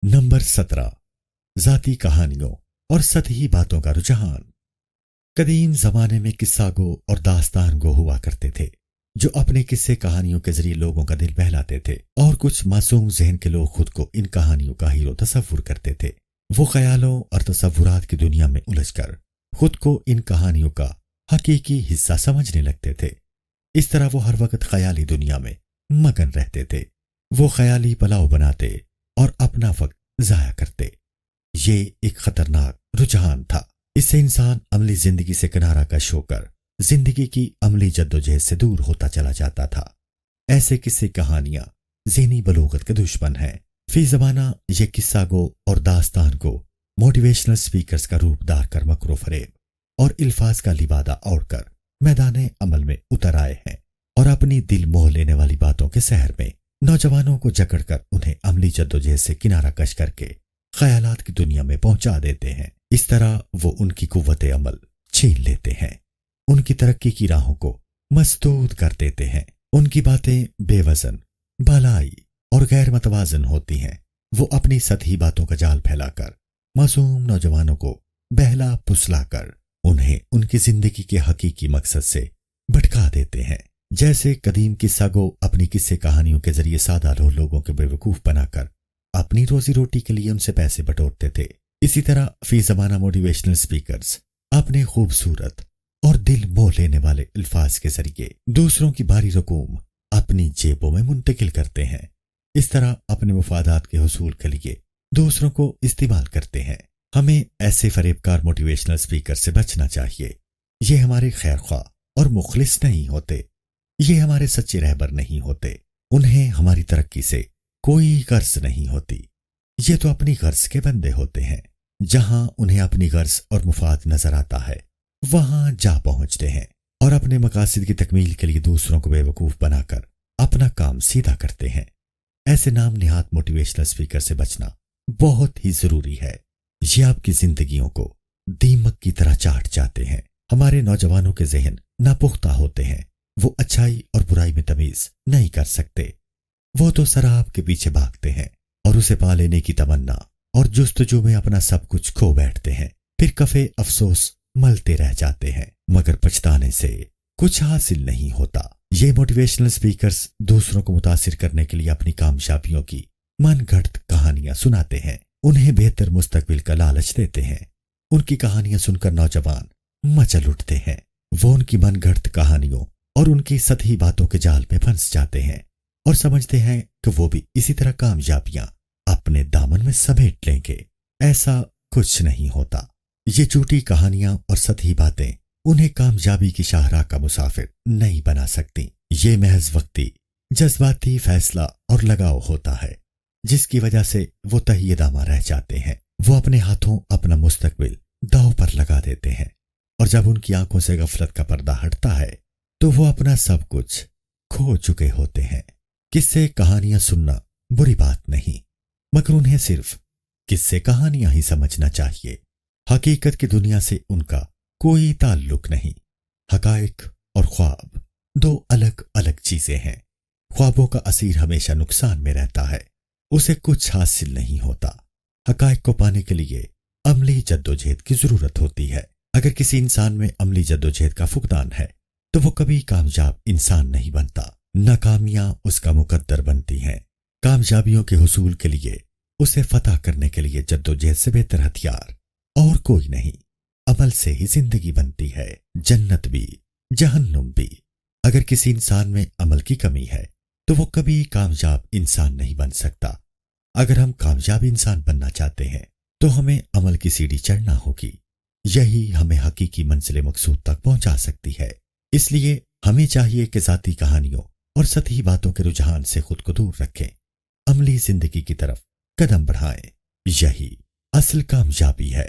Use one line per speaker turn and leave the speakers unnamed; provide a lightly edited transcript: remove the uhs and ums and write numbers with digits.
Number 17। ذاتی कहानियों और सतही बातों का रुझान। कदीम जमाने में किस्सा गो और दास्तान गो हुआ करते थे जो अपने किस्से कहानियों के जरिए लोगों का दिल बहलाते थे, और कुछ मासूम जहन के लोग खुद को इन कहानियों का हीरो तसव्वुर करते थे। वो ख्यालों और तसव्वुरात की दुनिया में उलझकर खुद को इन कहानियों का हकीकी हिस्सा समझने लगते थे। इस तरह वो हर वक्त ख्याली दुनिया में मगन रहते थे। वो ख्याली पलाव बनाते और अपना वक्त जाया करते। ये एक खतरनाक रुझान था। इससे इंसान अमली जिंदगी से किनारा कश होकर जिंदगी की अमली जद्दोजहद से दूर होता चला जाता था। ऐसे किस्से कहानियां ज़हनी बलूगत के दुश्मन हैं। फी ज़माना ये किस्सा गो और दास्तान को मोटिवेशनल स्पीकर्स का रूप धार कर मकरो फरेब और इल्फाज का लिबादा ओढ़कर मैदान अमल में उतर आए हैं, और अपनी दिल मोह लेने वाली बातों के शहर में नौजवानों को जकड़कर उन्हें अमली जद्दोजहद से किनारा कश करके ख्यालात की दुनिया में पहुंचा देते हैं। इस तरह वो उनकी कुव्वत अमल छीन लेते हैं, उनकी तरक्की की राहों को मसदूद कर देते हैं। उनकी बातें बेवजन, भलाई और गैर मतवाजन होती हैं। वो अपनी सतही बातों का जाल फैलाकर मासूम नौजवानों को बहला फुसलाकर उन्हें उनकी जिंदगी के हकीकी मकसद से भटका देते हैं। जैसे कदीम किस्सा गो अपनी किस्से कहानियों के जरिए सादा लोगों के बेवकूफ बनाकर अपनी रोजी रोटी के लिए उनसे पैसे बटोरते थे, इसी तरह फी ज़माना मोटिवेशनल स्पीकर्स अपने खूबसूरत और दिल मोह लेने वाले अल्फाज के जरिए दूसरों की भारी रकूम अपनी जेबों में मुंतकिल करते हैं। इस तरह अपने मुफादात के हुसूल के लिए दूसरों को इस्तेमाल करते हैं। हमें ऐसे फरेबकार मोटिवेशनल स्पीकर से बचना चाहिए। ये हमारे खैरख्वाह और मुखलिस नहीं होते। ये हमारे सच्चे रहबर नहीं होते। उन्हें हमारी तरक्की से कोई गर्ज नहीं होती। ये तो अपनी गर्ज के बंदे होते हैं। जहां उन्हें अपनी गर्ज और मुफाद नजर आता है वहां जा पहुंचते हैं और अपने मकासद की तकमील के लिए दूसरों को बेवकूफ बनाकर अपना काम सीधा करते हैं। ऐसे नाम निहात मोटिवेशनल स्पीकर से बचना बहुत ही जरूरी है। ये आपकी जिंदगियों को दीमक की तरह चाट जाते हैं। हमारे नौजवानों के जहन नापुख्ता होते हैं। वो अच्छाई और बुराई में तमीज नहीं कर सकते। वो तो शराब के पीछे भागते हैं और उसे पा लेने की तमन्ना और जुस्तजू में अपना सब कुछ खो बैठते हैं। फिर कफे अफसोस मलते रह जाते हैं, मगर पछताने से कुछ हासिल नहीं होता। ये मोटिवेशनल स्पीकर्स दूसरों को मुतासिर करने के लिए अपनी कामयाबियों की मनगढ़ंत कहानियां सुनाते हैं, उन्हें बेहतर मुस्तकबिल का लालच देते हैं। उनकी कहानियां सुनकर नौजवान मचल उठते हैं। वो उनकी मनगढ़ंत कहानियों और उनकी सतही बातों के जाल में फंस जाते हैं और समझते हैं कि वो भी इसी तरह कामयाबियां अपने दामन में समेट लेंगे। ऐसा कुछ नहीं होता। ये झूठी कहानियां और सतही बातें उन्हें कामयाबी की शाहराह का मुसाफिर नहीं बना सकती। ये महज वक्ती जज्बाती फैसला और लगाव होता है जिसकी वजह से वो तहिए दामा रह जाते हैं। वो अपने हाथों अपना मुस्तकबिल दांव पर लगा देते हैं, और जब उनकी आंखों से गफलत का पर्दा हटता है तो वो अपना सब कुछ खो चुके होते हैं। किस्से कहानियां सुनना बुरी बात नहीं, मगर उन्हें सिर्फ किस्से कहानियां ही समझना चाहिए। हकीकत की दुनिया से उनका कोई ताल्लुक नहीं। हकाइक और ख्वाब दो अलग अलग चीजें हैं। ख्वाबों का असीर हमेशा नुकसान में रहता है, उसे कुछ हासिल नहीं होता। हकाइक को पाने के लिए अमली जद्दोजहद की जरूरत होती है। अगर किसी इंसान में अमली जद्दोजहद का फुकदान है तो वो कभी कामयाब इंसान नहीं बनता। नाकामियां उसका मुकद्दर बनती हैं। कामयाबियों के हुसूल के लिए, उसे फतह करने के लिए जद्दोजहद से बेहतर हथियार और कोई नहीं। अमल से ही जिंदगी बनती है, जन्नत भी जहन्नुम भी। अगर किसी इंसान में अमल की कमी है तो वो कभी कामयाब इंसान नहीं बन सकता। अगर हम कामयाब इंसान बनना चाहते हैं तो हमें अमल की सीढ़ी चढ़ना होगी। यही हमें हकीकी मंजिल मकसूद तक पहुंचा सकती है। इसलिए हमें चाहिए कि ज़ाती कहानियों और सतही बातों के रुझान से खुद को दूर रखें, अमली जिंदगी की तरफ कदम बढ़ाएं। यही असल कामयाबी है।